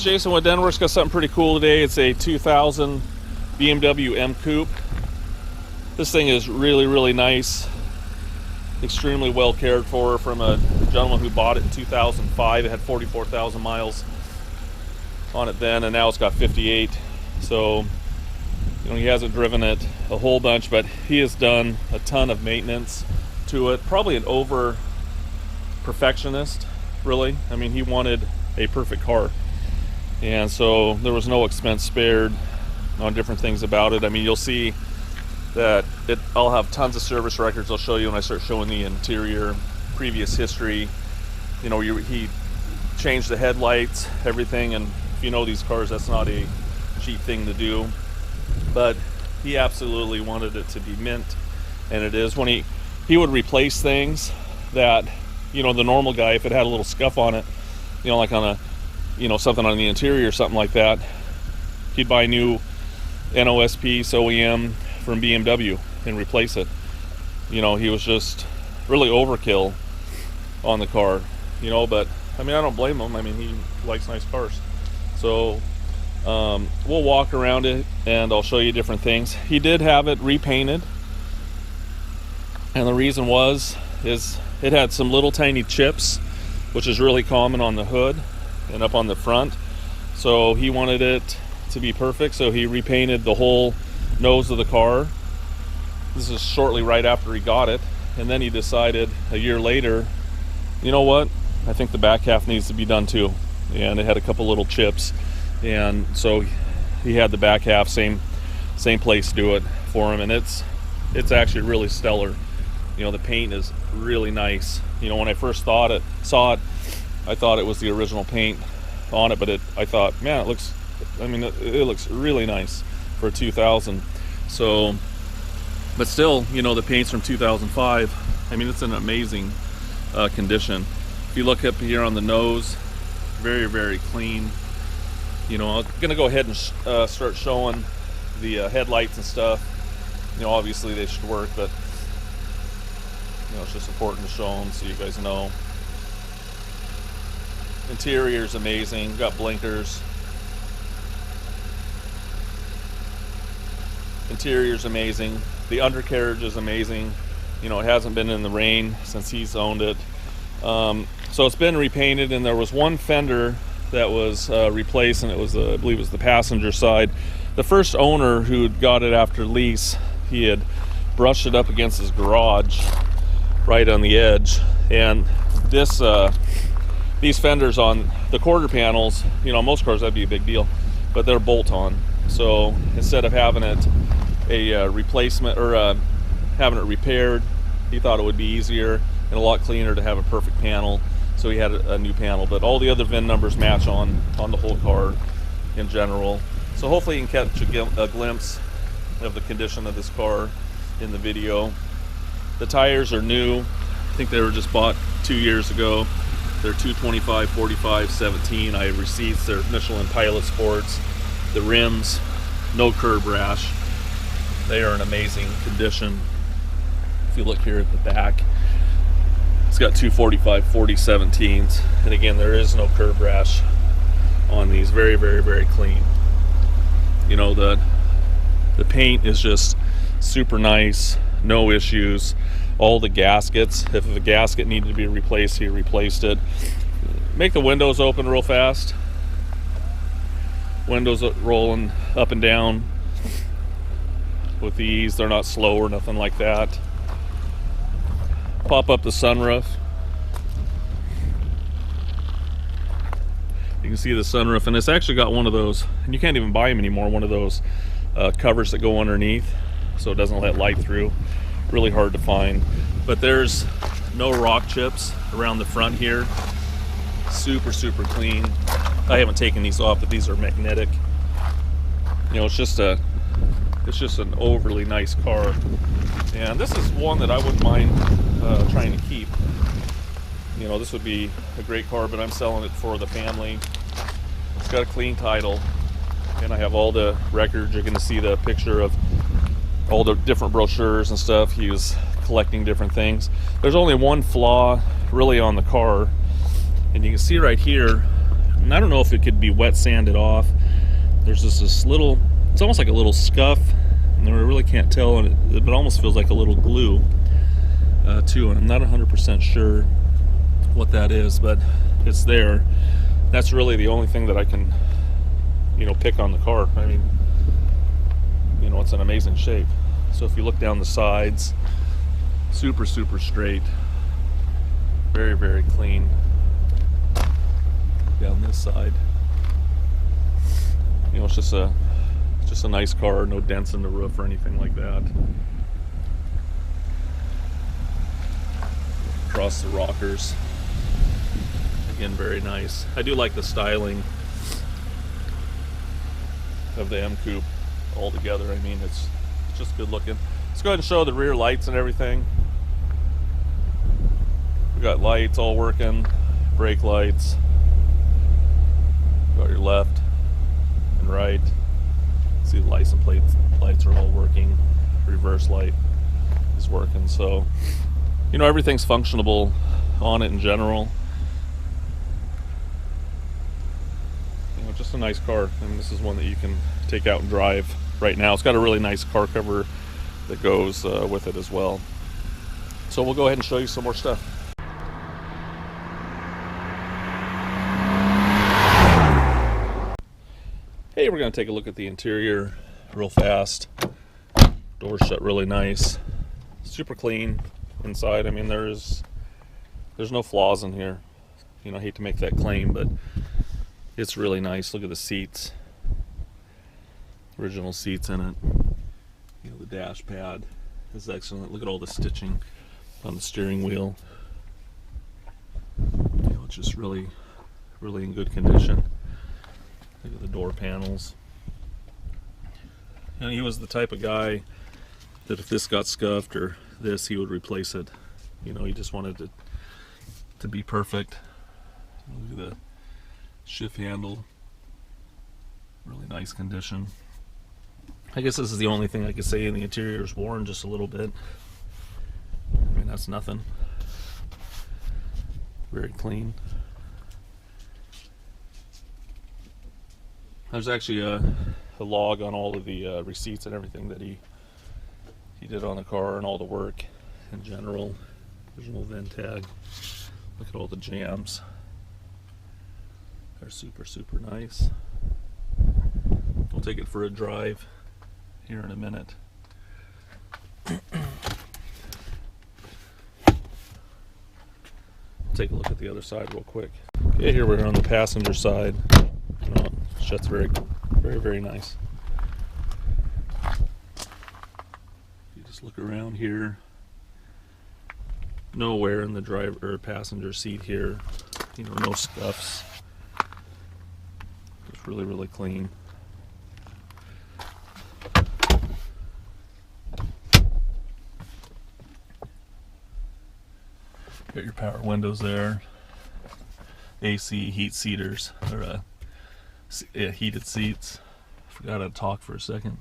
Jason with Denwerks. Got something pretty cool today. It's a 2000 BMW M Coupe. This thing is really nice. Extremely well cared for from a gentleman who bought it in 2005. It had 44,000 miles on it then, and now it's got 58. So, you know, he hasn't driven it a whole bunch, but he has done a ton of maintenance to it. Probably an over perfectionist, really. I mean, he wanted a perfect car, and so there was no expense spared on different things about it. I mean, you'll see that I'll have tons of service records I'll show you when I start showing the interior, previous history. You know, he changed the headlights, everything, and if you know these cars, that's not a cheap thing to do, but he absolutely wanted it to be mint, and it is. When he would replace things that, you know, the normal guy, if it had a little scuff on it, you know, like on a, you know, something on the interior or something like that, he'd buy new NOSP OEM from BMW and replace it. You know, he was just really overkill on the car, you know, but I mean, I don't blame him. I mean, he likes nice cars. So we'll walk around it and I'll show you different things. He did have it repainted, and the reason is it had some little tiny chips, which is really common on the hood and up on the front. So he wanted it to be perfect, so he repainted the whole nose of the car. This is shortly right after he got it, and then he decided a year later, you know what, I think the back half needs to be done too. And it had a couple little chips, and so he had the back half same place do it for him, and it's actually really stellar. You know, the paint is really nice. You know, when I first saw it, I thought it was the original paint on it, but I thought, man, it looks really nice for a 2000. So, but still, you know, the paint's from 2005. I mean, it's in amazing condition. If you look up here on the nose, very clean. You know, I'm gonna go ahead and start showing the headlights and stuff. You know, obviously they should work, but you know, it's just important to show them so you guys know. Interior's amazing. Got blinkers. Interior's amazing. The undercarriage is amazing. You know, it hasn't been in the rain since he's owned it. So it's been repainted, and there was one fender that was replaced, and it was I believe it was the passenger side. The first owner who got it after lease, he had brushed it up against his garage right on the edge, and this these fenders on the quarter panels, you know, most cars that'd be a big deal, but they're bolt on. So instead of having it a replacement or having it repaired, he thought it would be easier and a lot cleaner to have a perfect panel, so he had a new panel. But all the other VIN numbers match on the whole car in general. So hopefully you can catch a glimpse of the condition of this car in the video. The tires are new. I think they were just bought 2 years ago. They're 225, 45, 17. I have receipts. They're Michelin Pilot Sports. The rims, no curb rash. They are in amazing condition. If you look here at the back, it's got 245, 40, 17s. And again, there is no curb rash on these. Very clean. You know, the paint is just super nice. No issues. All the gaskets, if a gasket needed to be replaced, he replaced it. Make the windows open real fast. Windows rolling up and down with ease. They're not slow or nothing like that. Pop up the sunroof. You can see the sunroof, and it's actually got one of those, and you can't even buy them anymore, one of those covers that go underneath so it doesn't let light through. Really hard to find. But there's no rock chips around the front here. Super clean. I haven't taken these off, but these are magnetic. You know, it's just an overly nice car, and this is one that I wouldn't mind trying to keep. You know, this would be a great car, but I'm selling it for the family. It's got a clean title, and I have all the records. You're going to see the picture of all the different brochures and stuff. He was collecting different things. There's only one flaw really on the car, and you can see right here, And I don't know if it could be wet sanded off. There's just this little, it's almost like a little scuff, and I really can't tell, and it almost feels like a little glue too, and I'm not 100% sure what that is, but it's there. That's really the only thing that I can, pick on the car. I mean, it's an amazing shape. So if you look down the sides, super straight, very, very clean. Down this side, it's just a nice car, no dents in the roof or anything like that. Across the rockers, again, very nice. I do like the styling of the M Coupe altogether. I mean, it's just good looking. Let's go ahead and show the rear lights and everything. We got lights all working, brake lights. Got your left and right. See the license lights are all working. Reverse light is working. So, everything's functionable on it in general. Just a nice car. And this is one that you can take out and drive right now. It's got a really nice car cover that goes with it as well. So we'll go ahead and show you some more stuff. Hey, we're going to take a look at the interior real fast. Doors shut really nice. Super clean inside. I mean, there's no flaws in here. I hate to make that claim, but it's really nice. Look at the seats. Original seats in it. The dash pad is excellent. Look at all the stitching on the steering wheel. It's just really in good condition. Look at the door panels. He was the type of guy that if this got scuffed or this, he would replace it. He just wanted it to be perfect. Look at the shift handle. Really nice condition. I guess this is the only thing I could say in the interior is worn just a little bit. I mean, that's nothing. Very clean. There's actually a log on all of the receipts and everything that he did on the car and all the work in general. There's no VIN tag. Look at all the jams. They're super nice. We'll take it for a drive here in a minute. Take a look at the other side real quick. Okay, here we're on the passenger side. Shuts very nice. You just look around here. No wear in the driver or passenger seat here. No scuffs. It's really clean. Got your power windows there. AC heat seaters or heated seats. Forgot how to talk for a second.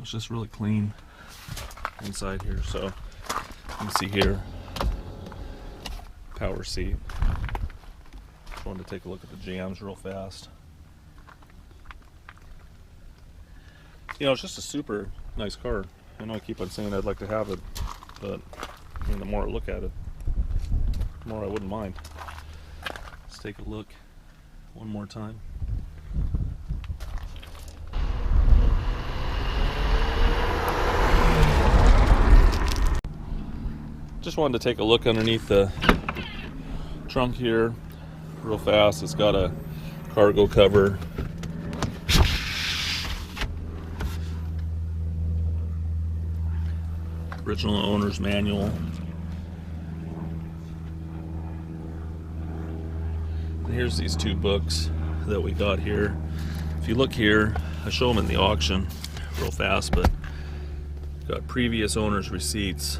It's just really clean inside here. So you can see here, power seat. Just wanted to take a look at the jams real fast. It's just a super nice car. I know I keep on saying I'd like to have it, but the more I look at it, the more I wouldn't mind. Let's take a look one more time. Just wanted to take a look underneath the trunk here real fast. It's got a cargo cover. Original owner's manual. And here's these two books that we got here. If you look here, I show them in the auction real fast, but got previous owner's receipts,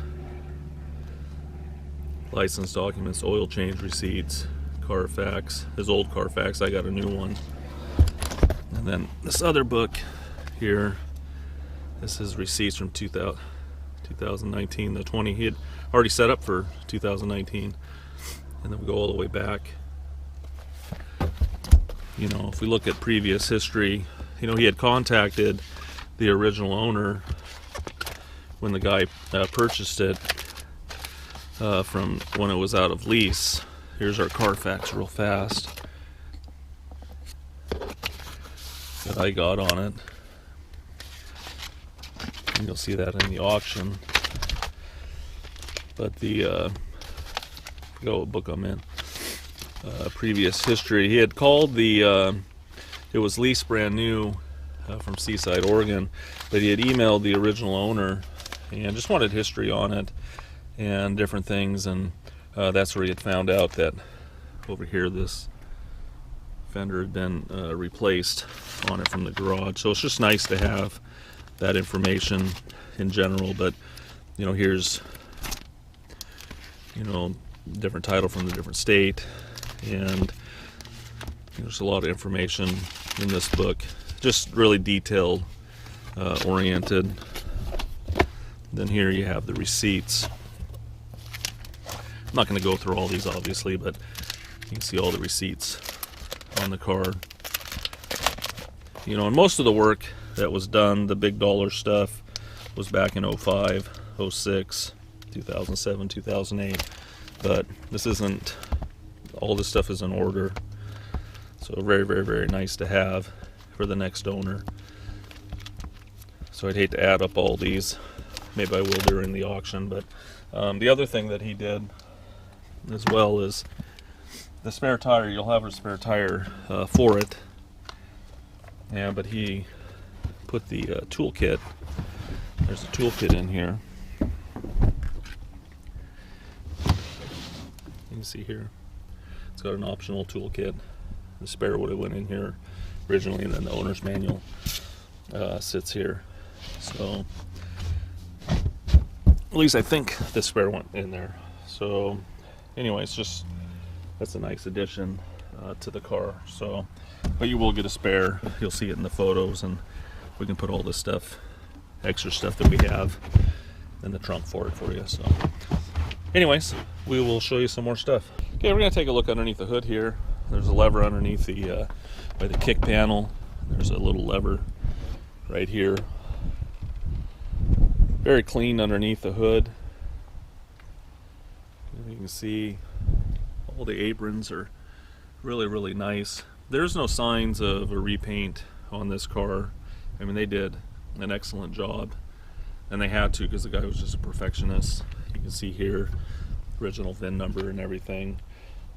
license documents, oil change receipts, Carfax, his old Carfax. I got a new one. And then this other book here, this is receipts from 2019, the 20 he had already set up for 2019, and then we go all the way back. You know, if we look at previous history, you know, he had contacted the original owner when the guy purchased it from when it was out of lease. Here's our Carfax real fast that I got on it. And you'll see that in the auction. But the I forgot what book I'm in. Previous history. He had called the it was leased brand new from Seaside, Oregon, but he had emailed the original owner and just wanted history on it and different things, and that's where he had found out that over here this fender had been replaced on it from the garage. So it's just nice to have that information in general. But you know, here's, you know, different title from the different state, and there's a lot of information in this book, just really detailed oriented. Then here you have the receipts. I'm not going to go through all these obviously, but you can see all the receipts on the car. You know, and most of the work that was done, the big dollar stuff, was back in 05, 06, 2007, 2008. But this isn't, all this stuff is in order. So very, very, very nice to have for the next owner. So I'd hate to add up all these. Maybe I will during the auction. But the other thing that he did as well is the spare tire. You'll have a spare tire for it. Yeah, but he put the toolkit. There's a toolkit in here. You can see here. It's got an optional toolkit. The spare would have went in here originally, and then the owner's manual sits here. So at least I think the spare went in there. So anyways, just that's a nice addition to the car. So, but you will get a spare. You'll see it in the photos, and we can put all this stuff, extra stuff that we have in the trunk for it for you. So anyways, we will show you some more stuff. Okay, we're gonna take a look underneath the hood here. There's a lever underneath the by the kick panel. There's a little lever right here. Very clean underneath the hood. You can see all the aprons are really, really nice. There's no signs of a repaint on this car. I mean, they did an excellent job, and they had to because the guy was just a perfectionist. You can see here original VIN number and everything.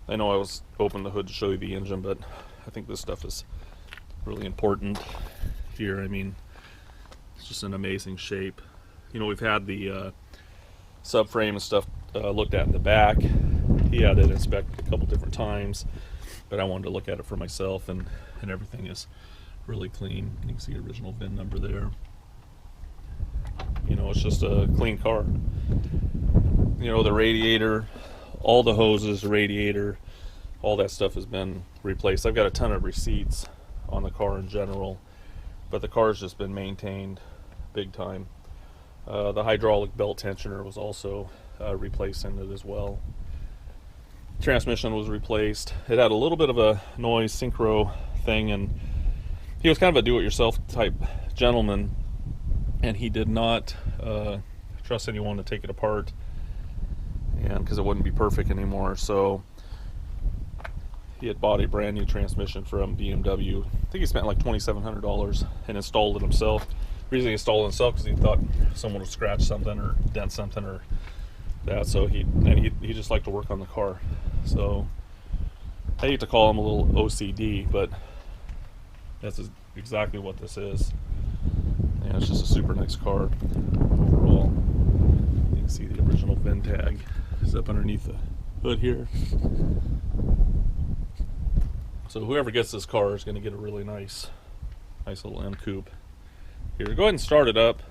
I know I was opening the hood to show you the engine, but I think this stuff is really important here. I mean, it's just in amazing shape. You know, we've had the subframe and stuff looked at in the back. He had it inspected a couple different times, but I wanted to look at it for myself, and everything is really clean. You can see the original VIN number there. You know, it's just a clean car. You know, the radiator, all the hoses, the radiator, all that stuff has been replaced. I've got a ton of receipts on the car in general, but the car's just been maintained big time. The hydraulic belt tensioner was also replaced in it as well. Transmission was replaced. It had a little bit of a noise synchro thing, and he was kind of a do-it-yourself type gentleman, and he did not trust anyone to take it apart, and because it wouldn't be perfect anymore. So he had bought a brand new transmission from BMW. I think he spent like $2,700 and installed it himself. The reason he installed it himself because he thought someone would scratch something or dent something or that. So he just liked to work on the car. So I hate to call him a little OCD, but that's exactly what this is. And it's just a super nice car overall. You can see the original VIN tag is up underneath the hood here. So whoever gets this car is going to get a really nice little M Coupe. Here, go ahead and start it up.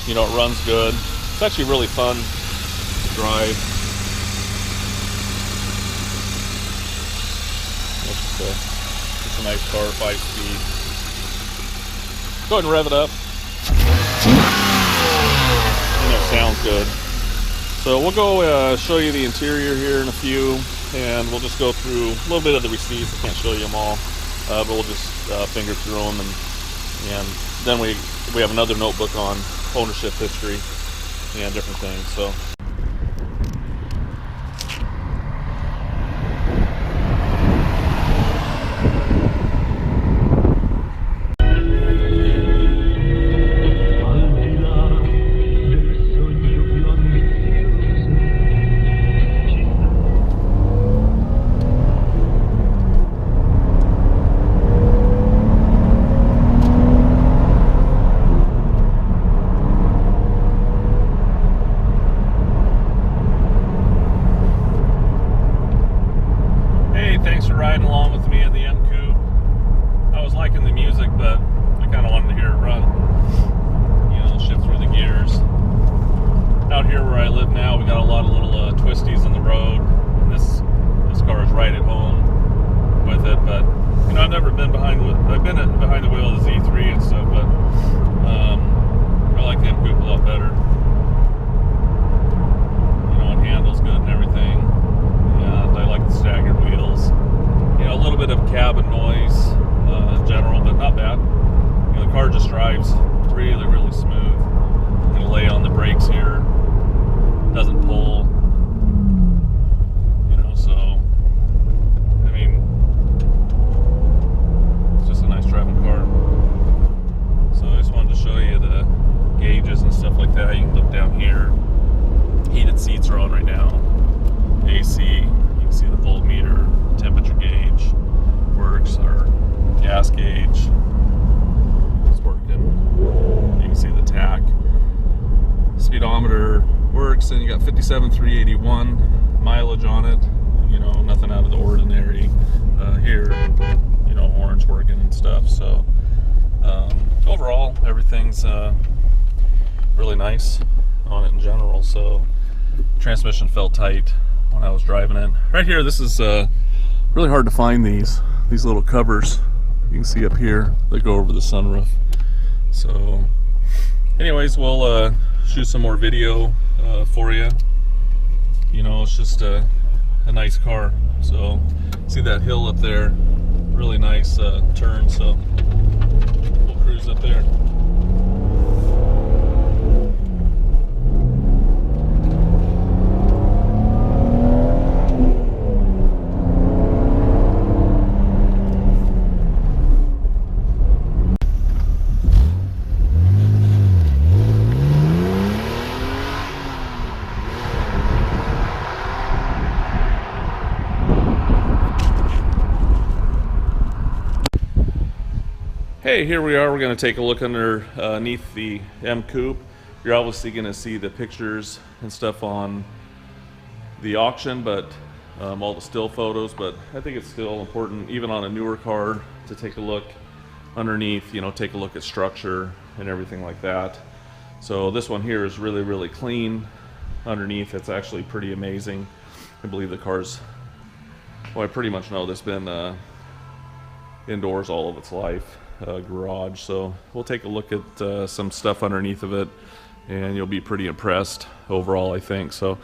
You know, it runs good. It's actually really fun to drive. It's a nice car, 5-speed. Go ahead and rev it up. You know, it sounds good. So we'll go show you the interior here in a few. and we'll just go through a little bit of the receipts. I can't show you them all, but we'll just finger through them, and then we have another notebook on ownership history and different things. So. Thanks for riding along with me in the M Coupe. I was liking the music, but I kind of wanted to hear it run. You know, shift through the gears. Out here where I live now, we got a lot of little twisties in the road. And this car is right at home with it, but you know, I've never been behind the wheel of the Z3 and stuff, but I like the M Coupe a lot better. You know, it handles good and everything. And I like the staggered wheels. You know, a little bit of cabin noise in general, but not bad. You know, the car just drives really, really smooth. I'm going to lay on the brakes here. Doesn't pull. You know, so, I mean, it's just a nice driving car. So I just wanted to show you the gauges and stuff like that. You can look down here. Heated seats are on right now. AC, you can see the voltmeter, temperature gauge works, our gas gauge is working. You can see the tach. Speedometer works, and you got 57,381 mileage on it. You know, nothing out of the ordinary here. You know, horns working and stuff. So overall, everything's really nice on it in general. So transmission felt tight when I was driving it. Right here, this is really hard to find these little covers you can see up here that go over the sunroof. So anyways, we'll shoot some more video for you. You know, it's just a nice car. So see that hill up there, really nice turn, so we'll cruise up there. Hey, here we are. We're going to take a look underneath the M Coupe. You're obviously going to see the pictures and stuff on the auction, but all the still photos. But I think it's still important, even on a newer car, to take a look underneath. You know, take a look at structure and everything like that. So this one here is really, really clean underneath. It's actually pretty amazing. I believe the car's, well, I pretty much know this been indoors all of its life. Garage. So we'll take a look at some stuff underneath of it, and you'll be pretty impressed overall, I think. So,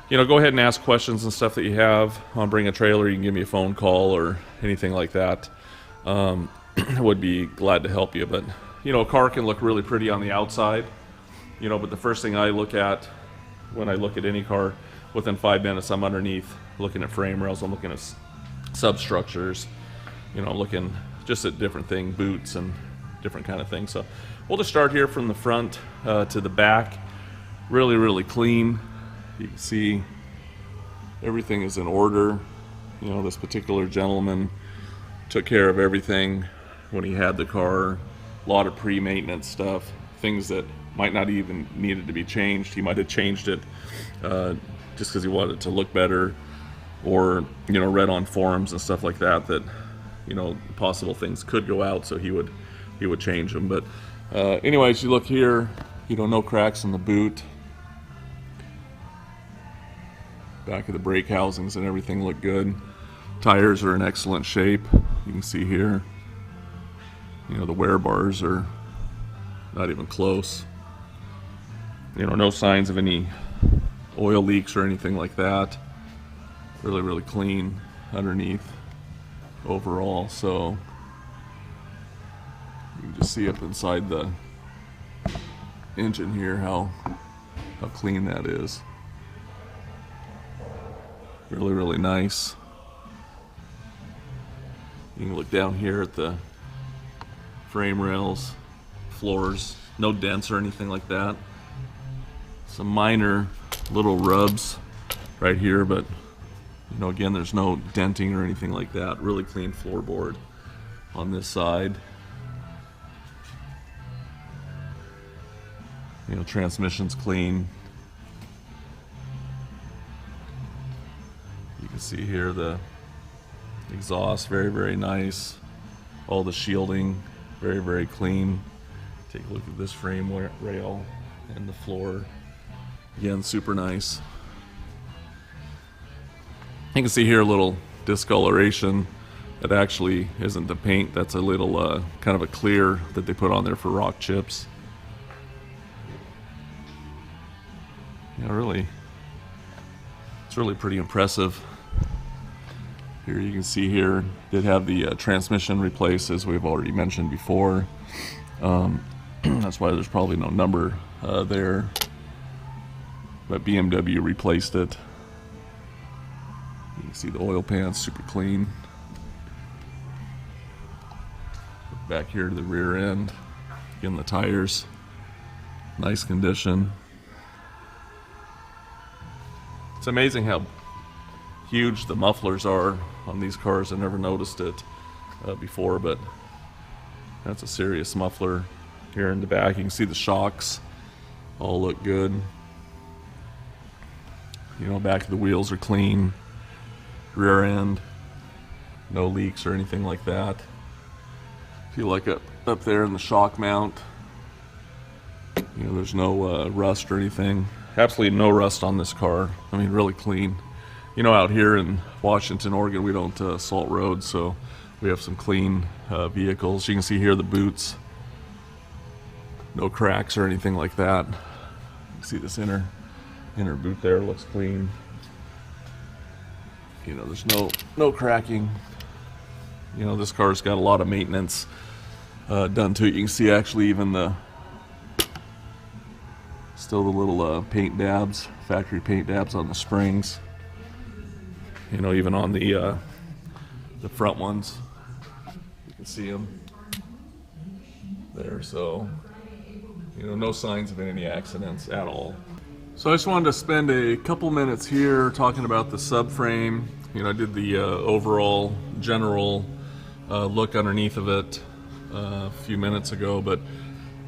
you know, go ahead and ask questions and stuff that you have on Bring a Trailer. You can give me a phone call or anything like that. Would be glad to help you. But you know, a car can look really pretty on the outside, you know, but the first thing I look at when I look at any car, within 5 minutes I'm underneath looking at frame rails, I'm looking at substructures, you know, looking just at different things, boots and different kind of things. So we'll just start here from the front to the back. Really, really clean. You can see everything is in order. You know, this particular gentleman took care of everything when he had the car. A lot of pre-maintenance stuff, things that might not even needed to be changed. He might have changed it just because he wanted it to look better, or you know, read on forums and stuff like that you know, possible things could go out, so he would change them. But anyways, you look here, you know, no cracks in the boot. Back of the brake housings and everything look good. Tires are in excellent shape. You can see here, you know, the wear bars are not even close. You know, no signs of any oil leaks or anything like that. Really, really clean underneath overall. So you can just see up inside the engine here how clean that is. Really, really nice. You can look down here at the frame rails, floors, no dents or anything like that. Some minor little rubs right here, but you know, again, there's no denting or anything like that. Really clean floorboard on this side. You know, transmission's clean. You can see here the exhaust, very, very nice. All the shielding, very, very clean. Take a look at this frame rail and the floor. Again, super nice. You can see here a little discoloration. That actually isn't the paint. That's a little kind of a clear that they put on there for rock chips. Yeah, really, it's really pretty impressive. Here you can see here, did have the transmission replaced, as we've already mentioned before. That's why there's probably no number there. But BMW replaced it. You can see the oil pan, super clean. Back here to the rear end. Again, the tires, nice condition. It's amazing how huge the mufflers are on these cars. I never noticed it before, but that's a serious muffler here in the back. You can see the shocks all look good. You know, back of the wheels are clean. Rear end, no leaks or anything like that. If you look up there in the shock mount, you know, there's no rust or anything. Absolutely no rust on this car. I mean, really clean. You know, out here in Washington, Oregon, we don't salt roads, so we have some clean vehicles. You can see here the boots. No cracks or anything like that. You can see this inner boot there looks clean. You know, there's no cracking. You know, this car's got a lot of maintenance done to it. You can see actually even still the little paint dabs, factory paint dabs on the springs. You know, even on the front ones, you can see them there. So, you know, no signs of any accidents at all. So I just wanted to spend a couple minutes here talking about the subframe. You know, I did the overall general look underneath of it a few minutes ago, but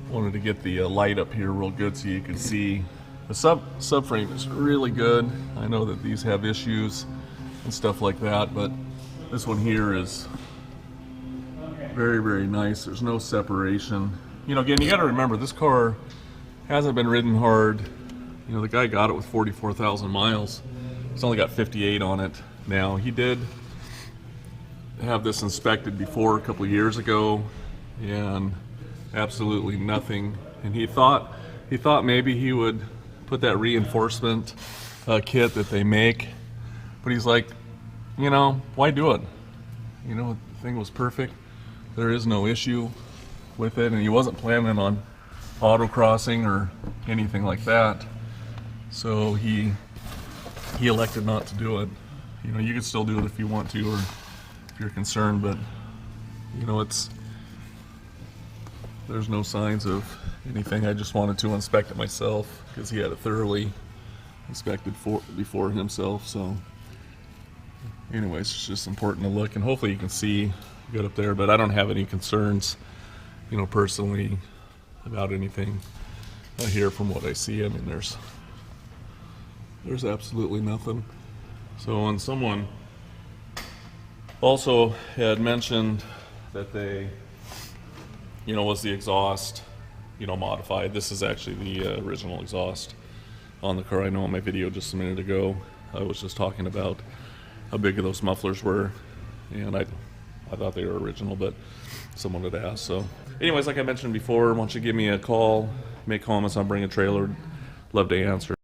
wanted to get the light up here real good so you can see. The subframe is really good. I know that these have issues and stuff like that, but this one here is very, very nice. There's no separation. You know, again, you got to remember, this car hasn't been ridden hard. You know, the guy got it with 44,000 miles. He's only got 58 on it now. He did have this inspected before a couple of years ago, and absolutely nothing. And he thought maybe he would put that reinforcement kit that they make, but he's like, you know, why do it? You know, the thing was perfect. There is no issue with it, and he wasn't planning on autocrossing or anything like that. So he elected not to do it. You know, you can still do it if you want to, or if you're concerned, but you know, there's no signs of anything. I just wanted to inspect it myself because he had it thoroughly inspected before himself. So anyways, it's just important to look, and hopefully you can see good up there, but I don't have any concerns, you know, personally about anything here from what I see. I mean, there's absolutely nothing. So, and someone also had mentioned that they, you know, was the exhaust, you know, modified. This is actually the original exhaust on the car. I know in my video just a minute ago, I was just talking about how big those mufflers were, and I thought they were original, but someone had asked. So anyways, like I mentioned before, why don't you give me a call, make comments on Bring a Trailer. Love to answer.